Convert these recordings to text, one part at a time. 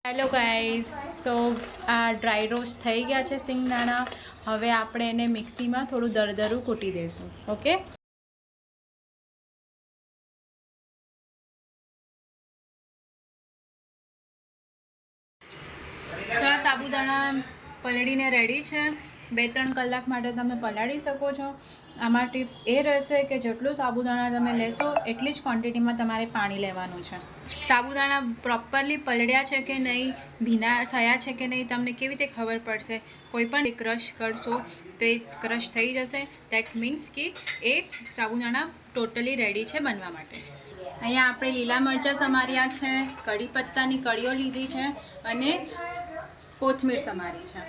Hello guys, સો આ dry roast થઈ ગયા છે સિંગદાણા. હવે આપણે એને મિક્સીમાં થોડું દરદરું કૂટી દઈશું. ઓકે, સો આ સાબુદાણા પલળીને રેડી છે. 2-3 કલાક માટે તમે પલાળી શકો છો. આમાં ટિપ્સ એ રહેશે કે જેટલું સાબુદાણા તમે લેશો એટલી જ ક્વોન્ટિટીમાં તમારે પાણી લેવાનું છે. સાબુદાણા પ્રોપરલી પલળ્યા છે કે નહીં, ભીના થયા છે કે નહીં, તમને કેવી રીતે ખબર પડશે? કોઈ પણ ક્રશ કરશો તો એ ક્રશ થઈ જશે. દેટ મીન્સ કે એ સાબુદાણા ટોટલી રેડી છે બનવા માટે. અહીંયા આપણે લીલા મરચાં સમાર્યા છે, કઢી પત્તાની કળીઓ લીધી છે અને કોથમીર સમારી છે.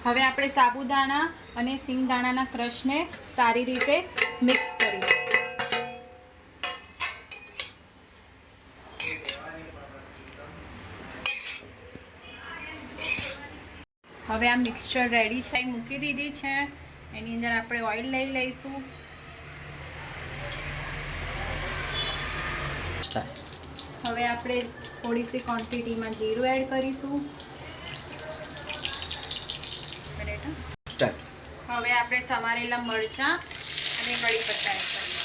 હવે આપણે સાબુદાણા અને સિંગદાણાના ક્રશને સારી રીતે મિક્સ કરી દઈશું. હવે આ મિક્સચર રેડી છે, મૂકી દીધી છે. એની અંદર આપણે ઓઇલ લઈ લઈશું. હવે આપણે થોડીસી ક્વોન્ટિટીમાં જીરું એડ કરીશું. હવે આપણે સમારેલા મરચાં અને કઢી પત્તા એડ કરીશું.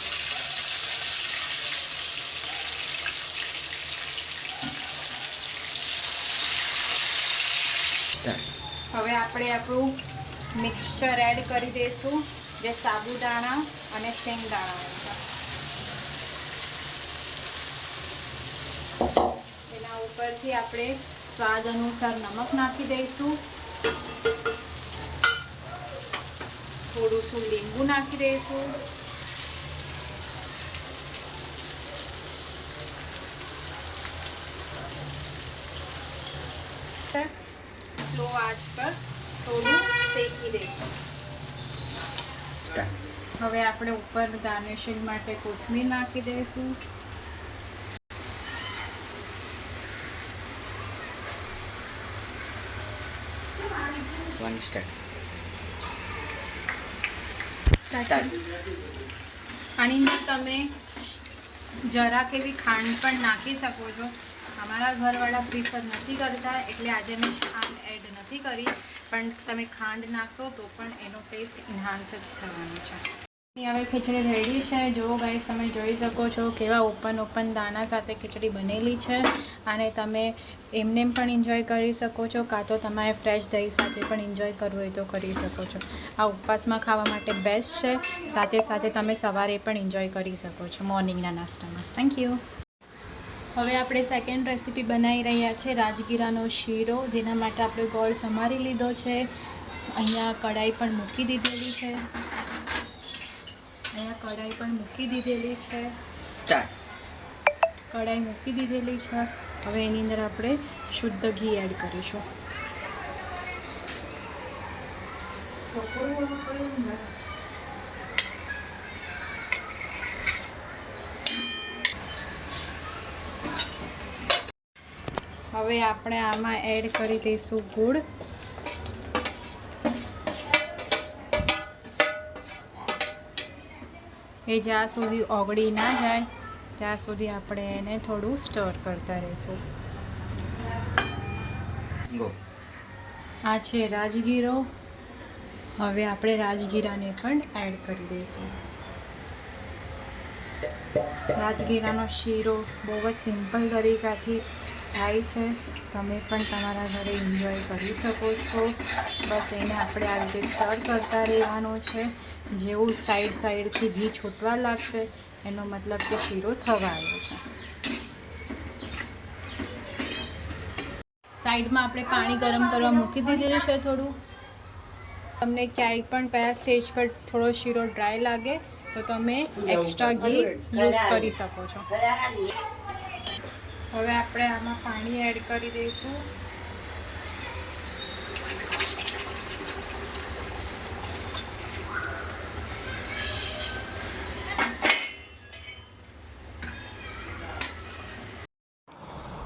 હવે આપણે આપણું મિક્સચર એડ કરી દઈશું, જે સાબુદાણા અને સિંગદાણા છે. એના ઉપરથી આપણે સ્વાદ અનુસાર નમક નાખી દઈશું. થોડું શું લીંબુ નાખી દઈશું. સ્લો આંચ પર થોડું શેકી દઈશું. હવે આપણે ઉપર ગાર્નિશિંગ માટે કોથમીર નાખી દઈશું. આની અંદર તમે જરાક એવી ખાંડ પણ નાખી શકો છો. અમારા ઘરવાળા પ્રિફર નથી કરતા એટલે આજે મેં ખાંડ એડ નથી કરી, પણ તમે ખાંડ નાખશો તો પણ એનો ટેસ્ટ ઇન્હાન્સ જ થવાનો છે. હવે ખીચડી રેડી છે. જો ગાઈસ, તમે જોઈ શકો છો કેવા ઓપન દાણા સાથે ખીચડી બનેલી છે. અને તમે એમને પણ એન્જોય કરી શકો છો, કાં તો તમારે ફ્રેશ દહીં સાથે પણ એન્જોય કરવું હોય તો કરી શકો છો. આ ઉપવાસમાં ખાવા માટે બેસ્ટ છે. સાથે સાથે તમે સવારે પણ એન્જોય કરી શકો છો મોર્નિંગના નાસ્તામાં. Thank you. હવે આપણે સેકન્ડ રેસીપી બનાવી રહ્યા છે રાજગીરાનો શીરો, જેના માટે આપણે ગોળ સમારી લીધો છે. અહીંયા કઢાઈ પણ મૂકી દીધેલી છે. કઢાઈ મૂકી દીધેલી છે. હવે એની અંદર આપણે શુદ્ધ ઘી એડ કરીશું. હવે આપણે આમાં એડ કરી દઈશું ગુડ. એ જ્યાં સુધી ઓગળી ના જાય ત્યાં સુધી આપણે એને થોડું સ્ટર કરતા રહીશું. આ છે રાજગીરો. હવે આપણે રાજગીરાને પણ એડ કરી દઈશું. રાજગીરાનો શીરો બહુ જ સિમ્પલ તરીકાથી થાય છે. તમે પણ તમારા ઘરે એન્જોય કરી શકો છો. બસ એને આપણે આ રીતે સ્ટર કરતા રહેવાનું છે. જેવું સાઈડથી ઘી છૂટવા લાગશે એનો મતલબ કે શીરો થવા આવ્યો છે. સાઈડમાં આપણે પાણી ગરમ કરવા મૂકી દીધેલું છે થોડું. તમને ક્યાંય પણ કયા સ્ટેજ પર થોડો શીરો ડ્રાય લાગે તો તમે એક્સ્ટ્રા ઘી યુઝ કરી શકો છો. હવે આપણે આમાં પાણી એડ કરી દઈશું.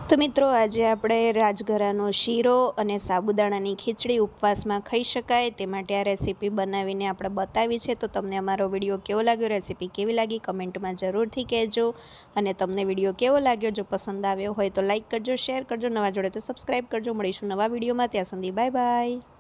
તો મિત્રો આજે આપણે રાજગરાનો શીરો અને સાબુદાણાની ખીચડી ઉપવાસમાં ખાઈ શકાય તે માટે આ રેસીપી બનાવીને આપણે બતાવી છે. તો તમને અમારો વિડીયો કેવો લાગ્યો, રેસીપી કેવી લાગી કમેન્ટમાં જરૂરથી કહેજો. અને તમને વિડીયો કેવો લાગ્યો, જો પસંદ આવ્યો હોય તો લાઈક કરજો, શેર કરજો, નવા જોડે તો સબસ્ક્રાઈબ કરજો. મળીશું નવા વિડીયોમાં, ત્યાં સુધી બાય બાય.